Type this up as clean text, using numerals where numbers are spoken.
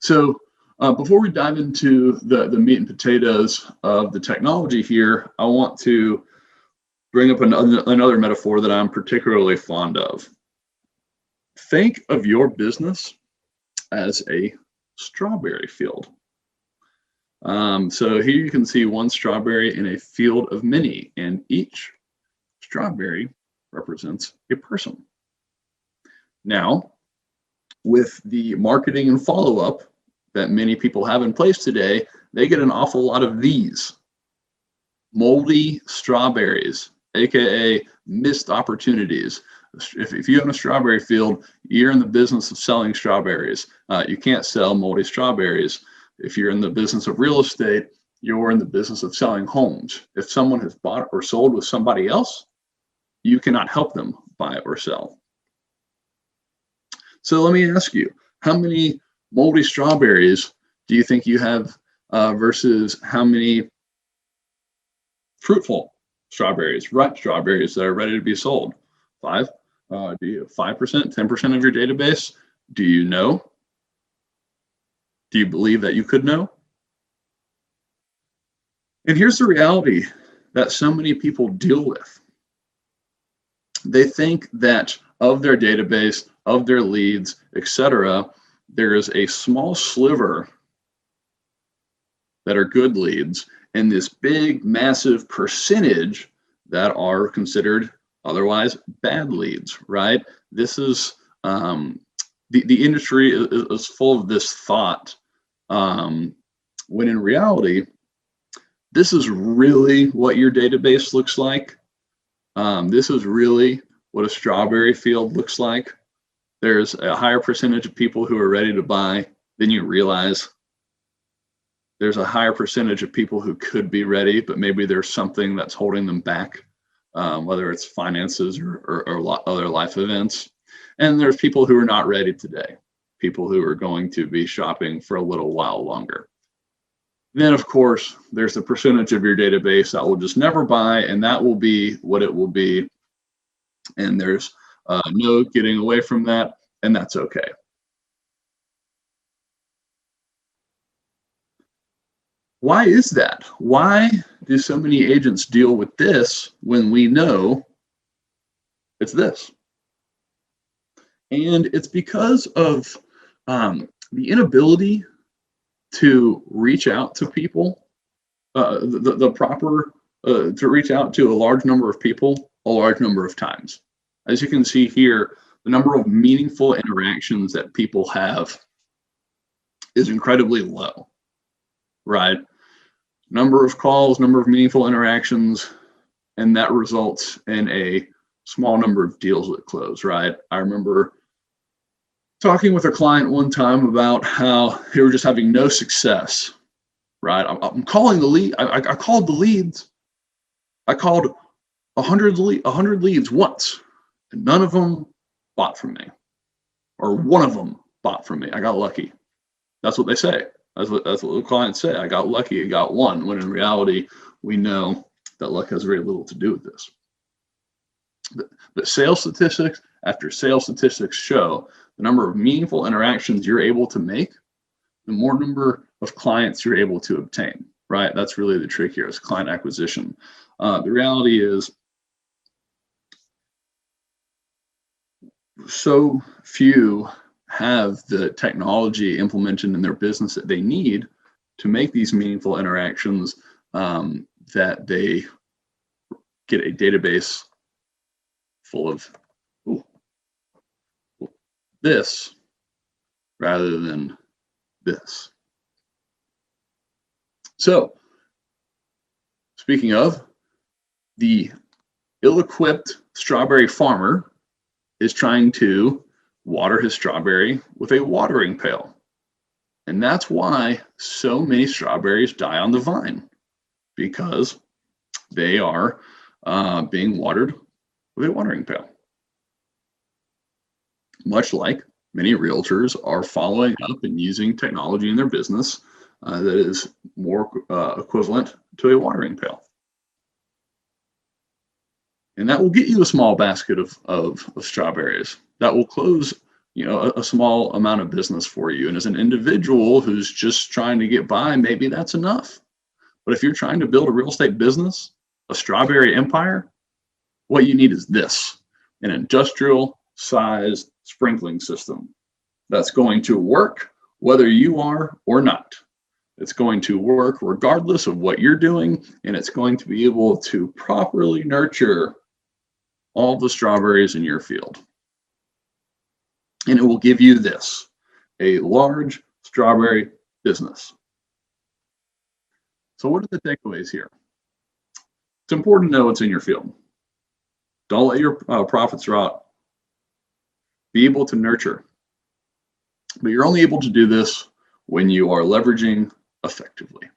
So before we dive into the meat and potatoes of the technology here, I want to bring up another metaphor that I'm particularly fond of. Think of your business as a strawberry field. So here you can see one strawberry in a field of many, and each strawberry represents a person. Now, with the marketing and follow-up that many people have in place today, they get an awful lot of these moldy strawberries, aka missed opportunities. If you have a strawberry field, you're in the business of selling strawberries. You can't sell moldy strawberries. If you're in the business of real estate, you're in the business of selling homes. If someone has bought or sold with somebody else, you cannot help them buy or sell. So let me ask you, how many moldy strawberries do you think you have versus how many fruitful strawberries, ripe strawberries that are ready to be sold? 5? Do you have 5%, 10% of your database? Do you know? Do you believe that you could know? And here's the reality that so many people deal with. They think that of their database, of their leads, etc., there is a small sliver that are good leads and this big, massive percentage that are considered otherwise bad leads, right? This is the industry is full of this thought, when in reality, this is really what your database looks like. This is really what a strawberry field looks like. There's a higher percentage of people who are ready to buy than you realize. There's a higher percentage of people who could be ready, but maybe there's something that's holding them back, whether it's finances or other life events. And there's people who are not ready today, people who are going to be shopping for a little while longer. Then, of course, there's the percentage of your database that will just never buy, and that will be what it will be. And there's no getting away from that, and that's okay. Why is that? Why do so many agents deal with this when we know it's this? And it's because of the inability to reach out to people, the proper, to reach out to a large number of people a large number of times. As you can see here, the number of meaningful interactions that people have is incredibly low, right? Number of calls, number of meaningful interactions, and that results in a small number of deals that close, right? I remember talking with a client one time about how they were just having no success, right? I'm calling the lead. I called the leads. I called 100 leads once, and none of them bought from me, or one of them bought from me. I got lucky. That's what they say. That's what the clients say. I got lucky. I got one. When in reality, we know that luck has very little to do with this. But sales statistics after sales statistics show the number of meaningful interactions you're able to make, the more number of clients you're able to obtain, right? That's really the trick here, is client acquisition. The reality is, so few have the technology implemented in their business that they need to make these meaningful interactions, that they get a database full of this rather than this. So, speaking of, the ill-equipped strawberry farmer is trying to water his strawberry with a watering pail. And that's why so many strawberries die on the vine, because they are being watered with a watering pail. Much like many realtors are following up and using technology in their business that is more equivalent to a watering pail. And that will get you a small basket of strawberries. That will close a small amount of business for you. And as an individual who's just trying to get by, maybe that's enough. But if you're trying to build a real estate business, a strawberry empire, what you need is this: an industrial sized sprinkling system that's going to work whether you are or not. It's going to work regardless of what you're doing, and it's going to be able to properly nurture all the strawberries in your field. And it will give you this: a large strawberry business. So what are the takeaways here? It's important to know what's in your field. Don't let your profits rot. Be able to nurture. But you're only able to do this when you are leveraging effectively.